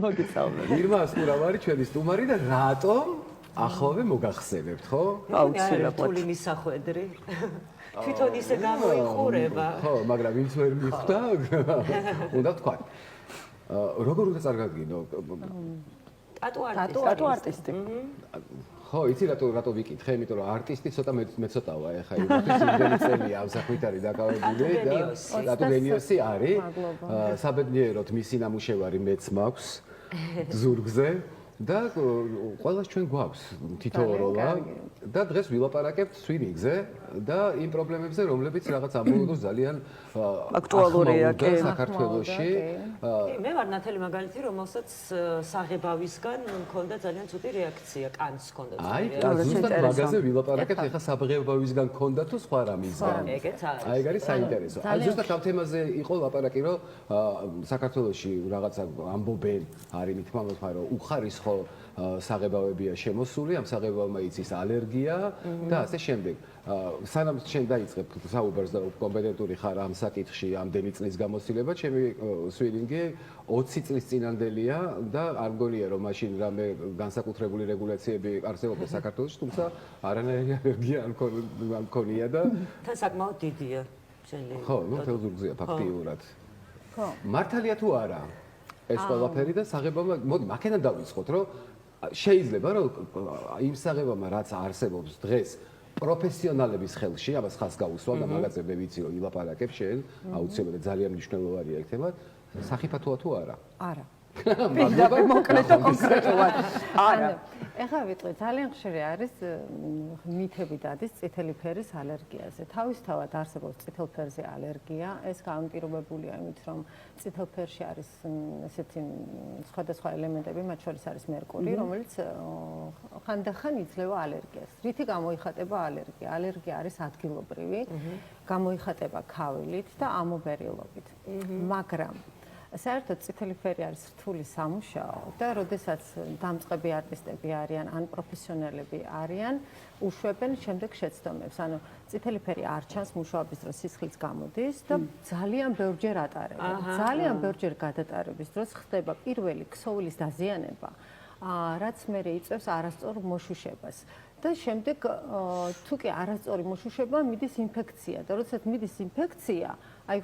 მოგიწევთ. ირმა ასკურავარი ჩვენი სტუმარი და რატომ ახლავე მოგახსენებთ, ხო? აუცილებლად. რთული მისახვედრი. თვითონ ისე გამოიყურება. ხო, მაგრამ ვინც ვერ მიხვდა, უნდა თქვა. როგორ უნდა წარგაგინო? ტატუ არტისტი. ხო, იცი რატო ვიკითხე, იმიტომ რომ არტისტი ცოტა მეცოტავა ეხა იმისთვის იმდენი წელია ამ საქმით არის დაკავებული და რატო გენიოსი არის. საბედნიეროდ მისი ნამუშევარი მეც მაქვს ზურგზე და ყველას ჩვენ გვაქვს თითოეულა და დღეს ვილაპარაკებთ სვინინგზე და იმ პრობლემებზე, რომლებიც რაღაც ამბოლო დრო ძალიან აქტუალურია საქართველოში. მე ვარ ნათელი მაგალითი, რომელსაც საღებავისგან მქონდა ძალიან ცუდი რეაქცია, კანს ჰქონდა აი, ზუსტად მაგაზე ვილაპარაკებთ, ეხლა საღებავისგან ჰქონდა თუ სხვა რამისგან. ეგეც არის. აი, ეგ არის საინტერესო. აი, ზუსტად ამ თემაზე იყო ლაპარაკი, რომ საქართველოში რაღაცა ამბობენ, არის მithმა მოთხრა, რომ უხარისხო საღებავებია შემოსული, ამ საღებავმა იცის ალერგია და ასე შემდეგ. სანამ შენ დაიწყებ საუბარს და კომპეტენტური ხარ ამ საკითხში, ამდენი წლის გამოცდილება, ჩემი სვინინგი 20 წლის წინანდელია და არ მგონია რომ მაშინ რამე განსაკუთრებული რეგულაციები არსებობდა საქართველოში, თუმცა არანაირი ალერგია არ მქონია და თან საკმაოდ დიდია შენი. ხო, ნუ თელზურგზია ფაქტიურად. ხო. მართალია თუ არა? ეს ყველაფერი და საღებავმა, მოდი, მაქედან დავიწყოთ, რომ შეიძლება რომ იმ საღებავმა რაც არსებობს დღეს პროფესიონალების ხელში, ამას ხას გაუსვა და მაგაზე მე ვიცი რომ ილაპარაკებ შენ, აუცილებლად ძალიან მნიშვნელოვანია ეს თემა, სახიფათოა თუ არა? არა. პირდაპირ მოკლედ და კონკრეტულად. არა. ეხლა ვიტყვი, ძალიან ხშირი არის მითები დადის წითელი ფერის ალერგიაზე. თავისთავად არსებობს წითელ ფერზე ალერგია, ეს განპირობებულია იმით, რომ წითელ ფერში არის ესეთი სხვადასხვა ელემენტები, მათ შორის არის მერკური, რომელიც ხანდახან იძლევა ალერგიას. რითი გამოიხატება ალერგია? ალერგია არის ადგილობრივი, გამოიხატება ქავილით და ამობერიელობით. მაგრამ საერთოდ წითელი ფერი არის რთული სამუშაო და როდესაც დამწყები არტისტები არიან ან პროფესიონალები არიან, უშვებენ შემდეგ შეცდომებს. ანუ წითელი ფერი არ ჩანს მუშაობის დროს სისხლიც გამოდის და ძალიან ბევრჯერ ატარებენ. ძალიან ბევრჯერ გადატარების დროს ხდება პირველი ქსოვილის დაზიანება, რაც მერე იწვევს არასწორ მოშუშებას. და შემდეგ თუ კი არასწორი მოშუშება მიდის ინფექცია და როდესაც მიდის ინფექცია, აი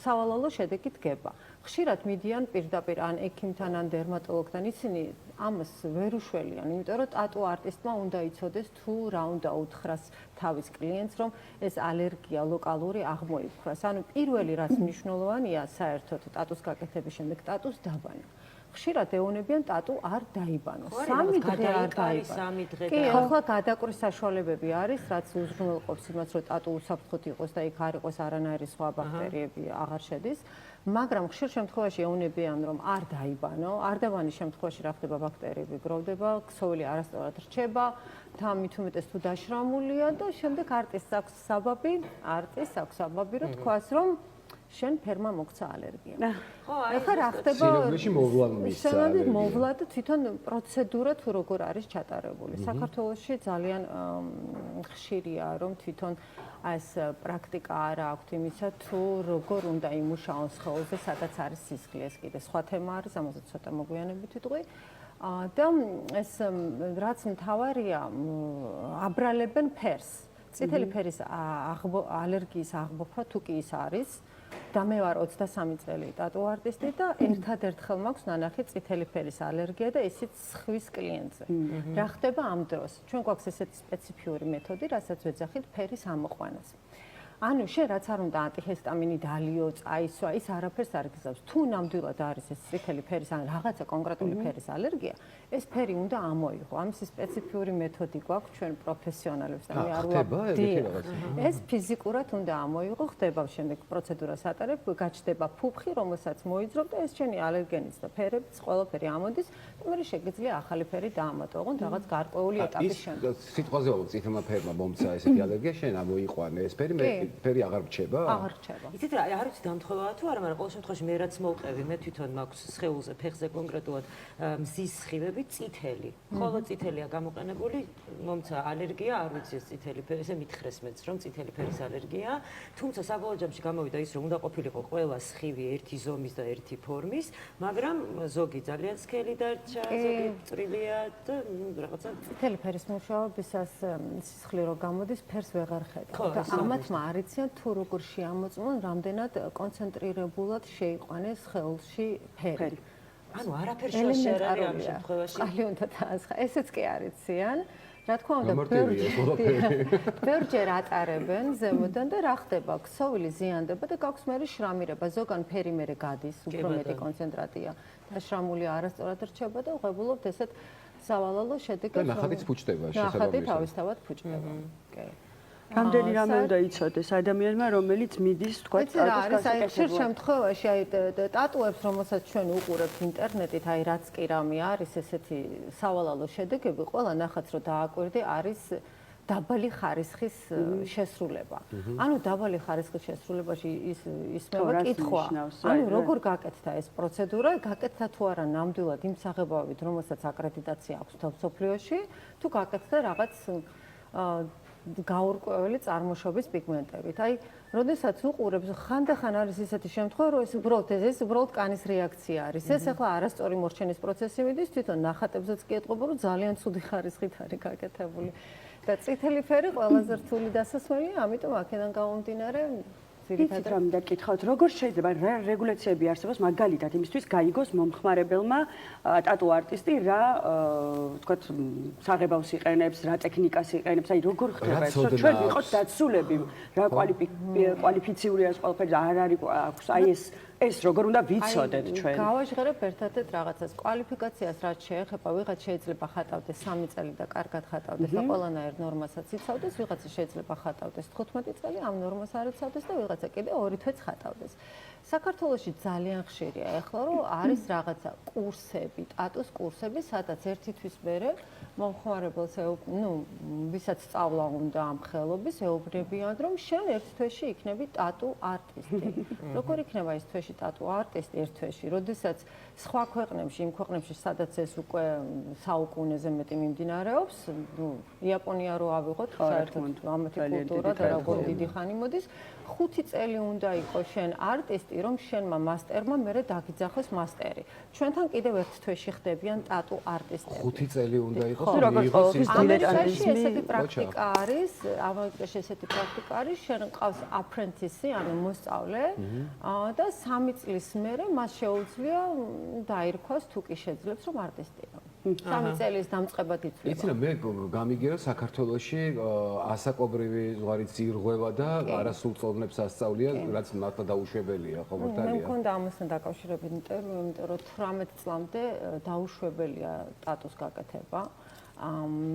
სავალალო შედეგი დგება. ხშირად მიდიან პირდაპირ ან ექიმთან ან დერმატოლოგთან, ისინი ამას ვერ უშველიან, იმიტომ რომ ტატუ არტისტმა უნდა იცოდეს თუ რა უნდა უთხრას თავის კლიენტს, რომ ეს ალერგია ლოკალური აღმოიფხვრას. ანუ პირველი რაც მნიშვნელოვანია საერთოდ ტატუს გაკეთების შემდეგ ტატუს დაბანა. ხშირად ეუბნებიან ტატუ არ დაიბანოს. 3 დღე არ დაიბანოს. კი, ახლა გადაკვრის საშუალებები არის, რაც უზრუნველყოფს იმას, რომ ტატუ უსაფრთხოდ იყოს და იქ არ იყოს არანაირი სხვა ბაქტერიები აღარ შედის. მაგრამ ხშირ შემთხვევაში ეუბნებიან, რომ არ დაიბანო, არ დაბანის შემთხვევაში რა ხდება, ბაქტერიები გროვდება, ქსოვილი არასწორად რჩება, და მით უმეტეს თუ დაშრამულია და შემდეგ არტისტს აქვს საბაბი, რომ თქვას, რომ შენ ფერმა მოგცა ალერგია. ეხლა რა ხდება? სინამდვილეში მოვლა მისცა. სინამდვილეში მოვლა და თვითონ პროცედურა თუ როგორ არის ჩატარებული. საქართველოში ძალიან ხშირია, რომ თვითონ ეს პრაქტიკა არ აქვს იმისა, თუ როგორ უნდა იმუშაოს სხეულზე, სადაც არის სისხლი. ეს კიდე სხვა თემა არის, ამაზე ცოტა მოგვიანებით ვიტყვი. და ეს რაც მთავარია, აბრალებენ ფერს. წითელი ფერის ალერგიის აღბოფვა თუ კი ის არის და მე ვარ 23 წელი ტატუ არტისტი და ერთადერთხელ მაქვს ნანახი წითელი ფერის ალერგია და ისიც ხვის კლიენტზე. რა ხდება ამ დროს? ჩვენ გვაქვს ესეთი სპეციფიური მეთოდი, რასაც ვეძახით ფერის ამოყვანას. ანუ შენ რაც არ უნდა ანტიჰისტამინი დალიო, წაისვა, ის არაფერს არ გიზავს. თუ ნამდვილად არის ეს წითელი ფერის ან რაღაცა კონკრეტული ფერის ალერგია, ეს ფერი უნდა ამოიღო. ამის სპეციფიური მეთოდი გვაქვს ჩვენ პროფესიონალებს, ანუ არ ვაფიქრებ. ეს ფიზიკურად უნდა ამოიღო, ხდება შემდეგ პროცედურას ატარებ, გაჩნდება ფუფხი, რომელსაც მოიძრობ და ეს ჩვენი ალერგენიც და ფერებიც ყველაფერი ამოდის, და მე შეგვიძლია ახალი ფერი დაამატო, ოღონდ რაღაც გარკვეული ეტაპის შემდეგ. სიტყვაზე ვაუწყო, წითელმა ფერმა მომცა ესეთი ალერგია, შენ ამოიყვანე ეს ფერი, მე ფერი აღარ რჩება? აღარ რჩება. იცით რა, არ ვიცი დამთხოვაა თუ არა, მაგრამ ყოველ შემთხვევაში მე რაც მოვყევი, მე თვითონ მაქვს სხეულზე, ფეხზე კონკრეტულად მზის სხივები წითელი. ხოლო წითელია გამოყენებული, მომცა ალერგია, არ ვიცი ეს წითელი ფერი, ესე მითხრეს მეც, რომ წითელი ფერის ალერგია, თუმცა საბოლოო ჯამში გამოვიდა ის, რომ უნდა ყოფილიყო ყველა სხივი ერთი ზომის და ერთი ფორმის, მაგრამ ზოგი ძალიან სქელი დარჩა, ზოგი წვრილია და რაღაცა წითელი ფერის მუშაობისას სისხლი რო გამოდის, ფერს ვეღარ ხედავ. ხო, და ეს ამათ მარიციან თუ როგორ შეამოწმონ, რამდენად კონცენტრირებულად შეიყვანეს სხეულში ფერი. ანუ არაფერ შორში არ არის ამ შემთხვევაში. ყალი უნდა დაასხა. ესეც კი არიციან. რა თქმა უნდა, გამარტივია ეს ყველაფერი. ბევრჯერ ატარებენ ზემოდან და რა ხდება? ქსოვილი ზიანდება და გაქვს მერე შრამირება. ზოგან ფერი მერე გადის, უფრო მეტი კონცენტრატია. დაშრამული არასწორად რჩება და უღებულობთ ესეთ სავალალო შედეგებს. და ნახატიც ფუჭდება შესაბამისად. ნახატი თავისთავად ფუჭდება. კი. რამდენი რამე უნდა იცოდეს ადამიანმა, რომელიც მიდის, თქვა, ეს რა არის? აი, ხშირ შემთხვევაში აი ტატუებს, რომელსაც ჩვენ უყურებთ ინტერნეტით, აი რაც კი რამე არის, ესეთი სავალალო შედეგები, ყველა ნახატს რო დააკვირდი, არის დაბალი ხარისხის შესრულება. ანუ დაბალი ხარისხის შესრულებაში ისმება კითხვა. ანუ როგორ გაკეთდა ეს პროცედურა? გაკეთდა თუ არა ნამდვილად იმ საღებავებით, რომელსაც აკრედიტაცია აქვს მსოფლიოში, თუ გაკეთდა რაღაც გაურკვეველი წარმოშობის პიგმენტებით. აი, როდესაც უყურებს, ხანდახან არის ისეთი შემთხვევა, რომ ეს უბრალოდ კანის რეაქცია არის. ეს ახლა არასწორი მორჩენის პროცესი მიდის, თვითონ ნახატებზეც კი ეტყობა, რომ ძალიან ცუდი ხარისხით არის გაკეთებული. და წითელი ფერი ყველაზე რთული დასასვენია, ამიტომ აქედან გამომდინარე იცით რა მინდა გითხავთ, როგორ შეიძლება რა რეგულაციები არსებობს მაგალითად იმისთვის გაიგოს მომხმარებელმა ტატუ არტისტი რა თქვათ საღებავს იყენებს, რა ტექნიკას იყენებს, აი როგორ ხდება ეს, რომ ჩვენ ვიყოთ დაცულები, რა კვალიფიციური არის ყველაფერი, არ არის აქვს აი ეს როგორ უნდა ვიცოდეთ ჩვენ. გავაჟღერებ ერთადერთ რაღაცას. კვალიფიკაციას რაც შეეხება, ვიღაც შეიძლება ხატავდეს 3 წელი და კარგად ხატავდეს და ყველანაირ ნორმასაც იცავდეს, ვიღაცა შეიძლება ხატავდეს 15 წელი, ამ ნორმას არ იცავდეს და ვიღაცა კიდე 2 თვეც ხატავდეს. საქართველოში ძალიან ხშირია ეხლა, რომ არის რაღაცა კურსები, ტატუს კურსები, სადაც ერთი თვის მერე მომხმარებელს ვისაც სწავლა უნდა ამ ხელობის, ეუბნებიან, რომ შენ ერთ თვეში იქნები ტატუ არტისტი. როგორ იქნება ეს თვეში ტატუ არტისტი ერთ თვეში, როდესაც სხვა ქვეყნებში, იმ ქვეყნებში, სადაც ეს უკვე საუკუნეზე მეტი მიმდინარეობს, იაპონია რო ავიღოთ, საერთოდ ამათი კულტურა და როგორ დიდი ხანი მოდის, 5 წელი უნდა იყოს შენ არტისტი, რომ შენმა მასტერმა მერე დაგიძახოს მასტერი. ჩვენთან კიდევ ერთ თვეში ხდებიან ტატუ არტისტები. 5 წელი უნდა იყოს, როგორც ყოველთვის ამერიკაში ესეთი პრაქტიკა არის, ამერიკაში ესეთი პრაქტიკა არის, შენ ყავს apprentice, ანუ მოსწავლე, და 3 წლის მერე მას შეუძლია დაირქვას თუ კი შეძლებს რომ არტისტია. 3 წელის დამწყებად ითვლება. იცი რა, მე გამიგია რომ საქართველოში ასაკობრივი ზღვარი ძირღვევა და არასრულწლოვნებს ასწავლია, რაც მართლა დაუშვებელია, ხო მე მართალია. მქონდა ამასთან დაკავშირებით ინტერვიუ, იმიტომ რომ 18 წლამდე დაუშვებელია ტატუს გაკეთება.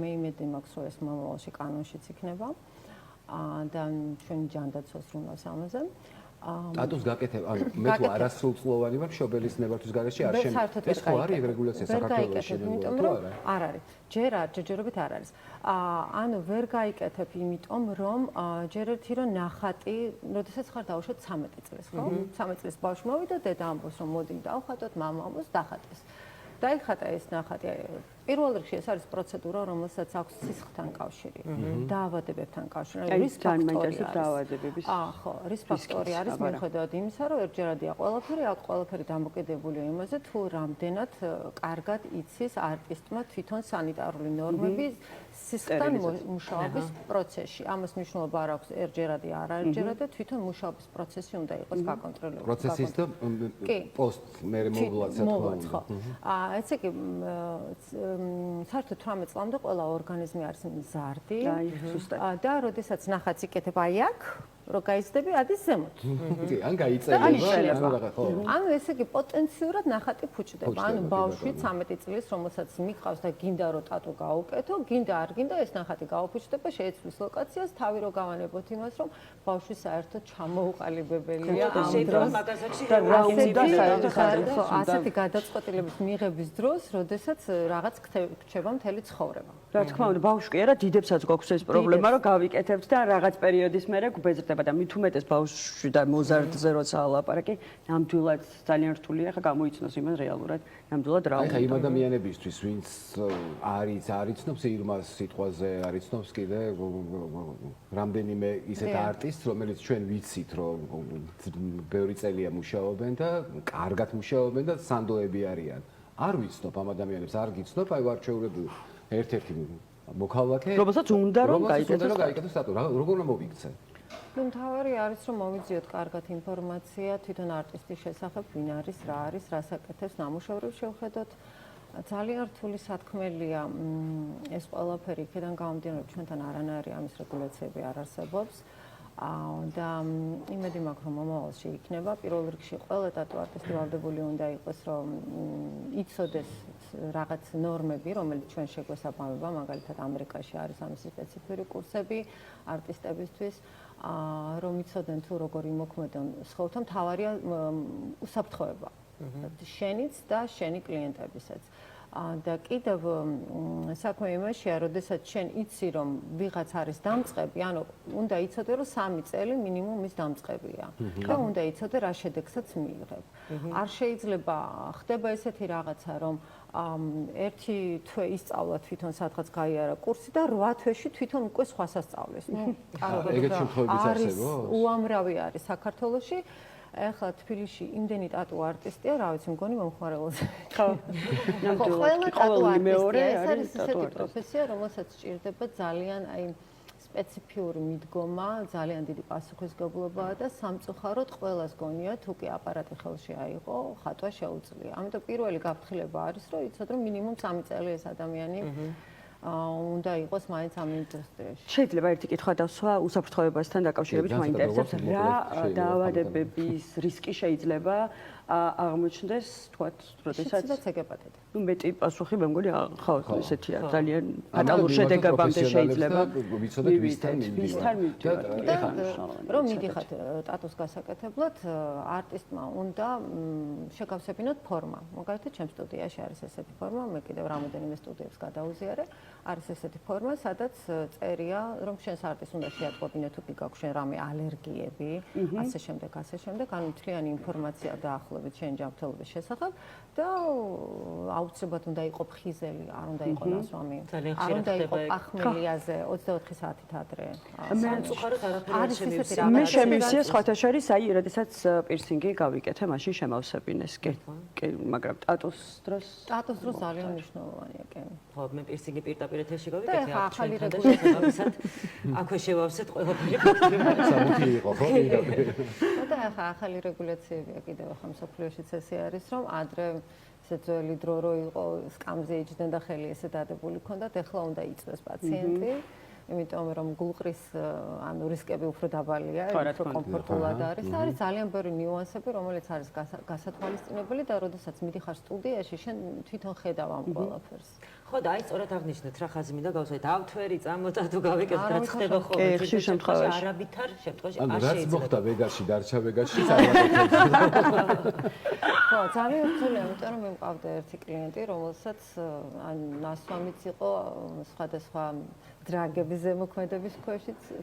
მე იმედი მაქვს, რომ ეს მომავალში კანონშიც იქნება. და ჩვენი ჯანდაცვას უნდას ამაზე. ტატუს გაკეთება, ანუ მე თუ არასრულწლოვანი ვარ, მშობელის ნებართვის გარეშე არ შემიძლია. ეს ხო არის რეგულაცია საქართველოში, იმიტომ რომ არ არის. ჯერჯერობით არ არის. ანუ ვერ გაიკეთებ, იმიტომ რომ ჯერ ერთი რომ ნახატი, როდესაც ხარ დაუშვათ 13 წლის, ხო? 13 წლის ბავშვი მოვიდა, დედა ამბობს რომ მოდი დავხატოთ, მამა ამბობს დახატეს. დაიხატა ეს ნახატი. პირველ რიგში ეს არის პროცედურა, რომელსაც აქვს სისხლთან კავშირი, დაავადებებთან კავშირი, რის ფაქტორი არის. ხო, რის ფაქტორი არის მიუხედავად იმისა, რომ ერთჯერადია ყველაფერი, აქ ყველაფერი დამოკიდებულია იმაზე, თუ რამდენად კარგად იცის არტისტმა თვითონ სანიტარული ნორმები სისხლთან მუშაობის პროცესში. ამას მნიშვნელობა არ აქვს ერთჯერადი, არაერთჯერადი, თვითონ მუშაობის პროცესი უნდა იყოს გაკონტროლებული. პროცესის და პოსტ მე მოვლა ხო. ესე იგი საერთოდ 18 წლამდე ყველა ორგანიზმი არის მზარდი და როდესაც ნახატს იკეთებ აი აქ რო გაიზრდები ადის ზემოთ. კი, ან გაიწელება, ხო. ანუ ესე იგი პოტენციურად ნახატი ფუჭდება. ანუ ბავშვი 13 წლის, რომელსაც მიყავს და გინდა რომ ტატუ გაუკეთო, გინდა არ გინდა ეს ნახატი გაუფუჭდება, შეეცვლის ლოკაციას, თავი რო გავანებოთ იმას, რომ ბავშვი საერთოდ ჩამოუყალიბებელია ამ დროს. ასეთი გადაწყვეტილების მიღების დროს, როდესაც რაღაც გრჩება მთელი ცხოვრება. რა თქმა უნდა, ბავშვი კი არა, დიდებსაც გვაქვს ეს პრობლემა, რომ გავიკეთებთ და რაღაც პერიოდის მერე გვბეძრდება. ხდება და მით უმეტეს ბავშვი და მოზარდზე როცა ლაპარაკი, ნამდვილად ძალიან რთულია ხა გამოიცნოს იმან რეალურად, ნამდვილად რა აი ხა უნდა. იმ ადამიანებისთვის, ვინც არიცნობს ირმას სიტყვაზე, არიცნობს კიდე რამდენიმე ისეთ არტისტს, რომელიც ჩვენ ვიცით, რომ ბევრი წელია მუშაობენ და კარგად მუშაობენ და სანდოები არიან. არ ვიცნობ ამ ადამიანებს, არ გიცნობ, აი ვარჩეულები ერთ-ერთი მოქალაქე, რომელსაც უნდა რომ გაიგეთოს სტატუსი, როგორ უნდა მოვიქცე? ნუ მთავარი არის რომ მოვიძიოთ კარგად ინფორმაცია თვითონ არტისტის შესახებ, ვინ არის, რა არის, რას აკეთებს, ნამუშევრებს შევხედოთ. ძალიან რთული სათქმელია ეს ყველაფერი იქიდან გამომდინარე, ჩვენთან არანაირი ამის რეგულაციები არ არსებობს. და იმედი მაქვს რომ მომავალში იქნება პირველ რიგში ყველა ტატუ არტისტი ვალდებული უნდა იყოს რომ იცოდეს რაღაც ნორმები რომელიც ჩვენ შეგვესაბამება მაგალითად ამერიკაში არის ამისი სპეციფიური კურსები არტისტებისთვის რომ იცოდნენ თუ როგორ იმოქმედონ სხეულთან თავარია უსაფრთხოება შენიც და შენი კლიენტებისაც და კიდევ საქმე იმაშია, როდესაც შენ იცი რომ ვიღაც არის დამწყები, ანუ უნდა იცოდე რომ 3 წელი მინიმუმ ის დამწყებია და უნდა იცოდე რა შედეგსაც მიიღებ. არ შეიძლება ხდება ესეთი რაღაცა რომ ერთი თვე ისწავლა თვითონ სადღაც გაიარა კურსი და 8 თვეში თვითონ უკვე სხვას ასწავლის. ნუ ეგეთ შემთხვევებიც არსებობს? უამრავი არის საქართველოში. ეხლა თბილისში იმდენი ტატუ არტისტია, რა ვიცი, მგონი მომხმარებელზე. ხო. ნამდვილად ყოველი მეორე არის ესეთი პროფესია, რომელსაც სჭირდება ძალიან აი სპეციფიური მიდგომა, ძალიან დიდი პასუხისმგებლობაა და სამწუხაროდ ყველას გონია, თუ კი აპარატი ხელში აიღო, ხატვა შეუძლია. ამიტომ პირველი გაფრთხილება არის, რომ იცოდ რომ მინიმუმ 3 წელი ეს ადამიანი უნდა იყოს მაინც ამ ინდუსტრიაში. შეიძლება ერთი კითხვა დავსვა უსაფრთხოებასთან დაკავშირებით მაინტერესებს რა დაავადებების რისკი შეიძლება აღმოჩნდეს თქვათ როდესაც ეგეპატიტი. ნუ მეტი პასუხი მე მგონი ხო ესეთია ძალიან ფატალურ შედეგებამდე შეიძლება ვიცოდეთ ვისთან მივდივართ. რომ მიდიხართ ტატუს გასაკეთებლად არტისტმა უნდა შეგავსებინოთ ფორმა. მაგალითად ჩემ სტუდიაში არის ესეთი ფორმა, მე კიდევ რამოდენიმე სტუდიებს გადავუზიარე. არის ესეთი ფორმა, სადაც წერია, რომ შენს არტისტს უნდა შეატყობინე თუ კი გაქვს შენ რამე ალერგიები, ასე შემდეგ, ანუ მთლიანი ინფორმაცია დაახლოებით შენ ჯანმრთელობის შესახებ და აუცილებლად უნდა იყო ფხიზელი, არ უნდა იყო ნასვამი, არ უნდა იყო პახმელიაზე 24 საათით ადრე. სამწუხაროდ არაფერი შემივსება. მე შემივსია სხვათა შორის, აი, როდესაც პირსინგი გავიკეთე, მაშინ შემავსებინეს, მაგრამ ტატუს დროს ძალიან მნიშვნელოვანია, კი. ხო, მე პირსინგი პირდაპირ ეთერში გავიკეთე, ახალი რეგულაციებისად. აქვე შევავსეთ ყველაფერი. სამუთი იყო, ხო? და ახლა ახალი რეგულაციებია კიდევ ახლა მსოფლიოშიც ესე არის, რომ ადრე ესე ძველი დრო რო იყო, სკამზე იჯდნენ და ხელი ესე დადებული ქონდათ, ეხლა უნდა იწვეს პაციენტი. იმიტომ რომ გულყრის ანუ რისკები უფრო დაბალია, უფრო კომფორტულად არის. არის ძალიან ბევრი ნიუანსები, რომელიც არის გასათვალისწინებელი და როდესაც მიდიხარ სტუდიაში, შენ თვითონ ხედავ ამ ყველაფერს. ხო და აი სწორად აღნიშნეთ რა ხაზი მინდა გავსვათ ავთვერი წამოწა თუ გავიკეთეთ რაც ხდება ხოლმე ხშირ შემთხვევაში არაბითარ შემთხვევაში არ შეიძლება. ანუ რაც მოხდა ვეგასში, დარჩა ვეგასში, წარმატებით. ხო, ძალიან რთულია, იმიტომ რომ მე მყავდა ერთი კლიენტი, რომელსაც ნასვამიც იყო სხვადასხვა დრაგების ზემოქმედების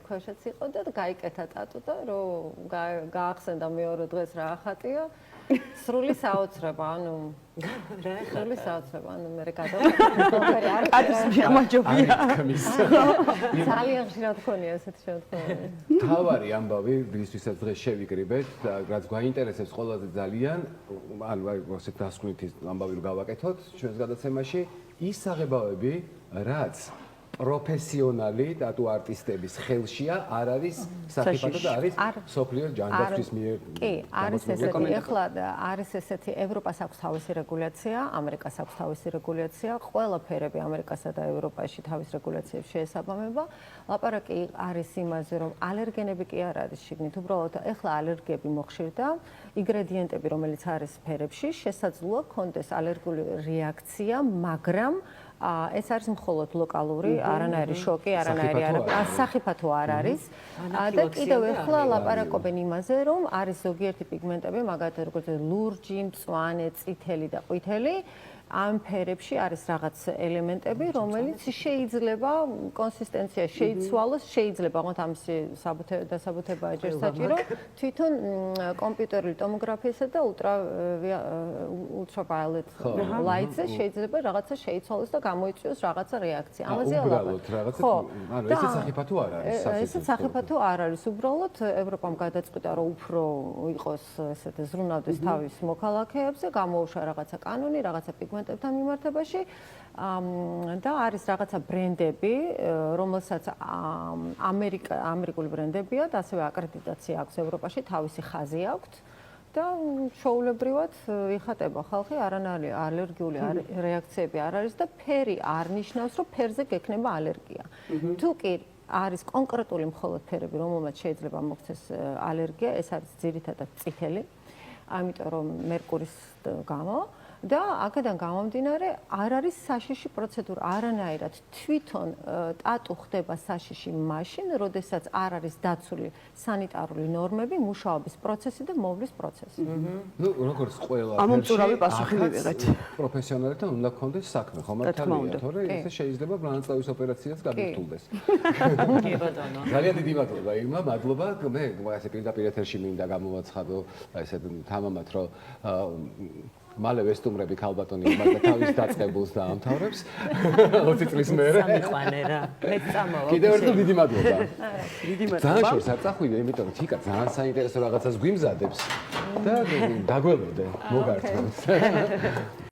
ქვეშაც იყო და გაიკეთა ტატუ და რომ გაახსენდა მეორე დღეს რა ახატია სრული საოცრება, ანუ სრული საოცრება, ანუ მე გადავწყვეტ არის მიღმაჯობია. ძალიან ხშირად ხონია ესეთი შემთხვევები. თავარი ამბავი, ვისთვისაც დღეს შევიკრიბეთ და რაც გვაინტერესებს ყველაზე ძალიან, ანუ ასეთ დასკვნითი ამბავი რომ გავაკეთოთ ჩვენს გადაცემაში, ის საღებავები, რაც პროფესიონალი ტატუ არტისტების ხელშია არ არის საფრთხე და არის სოფლიო ჯანდაცვის მიერ. კი, არის ესეთი, ეხლა არის ესეთი, ევროპას აქვს თავისი რეგულაცია, ამერიკას აქვს თავისი რეგულაცია, ყველაფერები ამერიკასა და ევროპაში თავის რეგულაციებს შეესაბამება. ლაპარაკი არის იმაზე, რომ ალერგენები კი არ არის შიგნით, უბრალოდ ეხლა ალერგიები მოხშირდა, ინგრედიენტები, რომელიც არის ფერებში, შესაძლოა ქონდეს ალერგიული რეაქცია, მაგრამ ეს არის მხოლოდ ლოკალური, არანაირი შოკი, არანაირი სახიფათო არ არის. და კიდევ ეხლა ლაპარაკობენ იმაზე, რომ არის ზოგიერთი პიგმენტები, მაგალითად როგორც ლურჯი, მწვანე, წითელი და ყვითელი, ამ ფერებში არის რაღაც ელემენტები, რომელიც შეიძლება კონსისტენცია შეიცვალოს, შეიძლება თქო ამისი დასაბუთებაა ჯერ საჭირო, თვითონ კომპიუტერული ტომოგრაფიასა და ultraviolet lights-ზე შეიძლება რაღაცა შეიცვალოს და გამოიწვიოს რაღაცა რეაქცია. ამაზე უბრალოდ რაღაცა, ანუ ესეც სახიფათო არ არის. ესეც სახიფათო არ არის. უბრალოდ ევროპამ გადაწყვიტა, რომ უფრო იყოს ესეთი ზრუნავდეს თავის მოქალაქეებზე, გამოუშვა რაღაცა კანონი, რაღაცა პიგმენტებთან მიმართებაში და არის რაღაცა ბრენდები, რომელსაც ამერიკული ბრენდებია და ასევე აკრედიტაცია აქვს ევროპაში, თავისი ხაზი აქვთ და ჩვეულებრივად იხატება ხალხი, არანაირი ალერგიული რეაქციები არ არის და ფერი არ ნიშნავს, რომ ფერზე გექნება ალერგია. თუ კი არის კონკრეტული მხოლოდ ფერები, რომელმაც შეიძლება მოქცეს ალერგია, ეს არის ძირითადად წითელი, ამიტომ რომ მერკურის გამო და აქედან გამომდინარე არ არის საშიში პროცედურა არანაირად თვითონ ტატუ ხდება საშიში მაშინ, როდესაც არ არის დაცული სანიტარული ნორმები, მუშაობის პროცესი და მოვლის პროცესი. ნუ როგორც ყველა ამომწურავი პასუხი მივიღეთ. პროფესიონალებთან უნდა გქონდეს საქმე, ხომ მართალია, თორე ესე შეიძლება ბრანაწავის ოპერაციაც გაგირთულდეს. კი ბატონო. ძალიან დიდი მადლობა ირმა, მადლობა. მე ასე პირდაპირ ეთერში მინდა გამოვაცხადო ესე თამამად, რომ მალე ვესტუმრები ქალბატონი იმას და თავის დაწყებულს დაამთავრებს 20 წლის მერე. სამიყვანე რა. მეც წამოვა. კიდევ ერთხელ დიდი მადლობა. დიდი მადლობა. ძალიან შორს არ წახვიდე, იმიტომ რომ თიკა ძალიან საინტერესო რაღაცას გვიმზადებს და დაგველოდე, მოგართმევთ.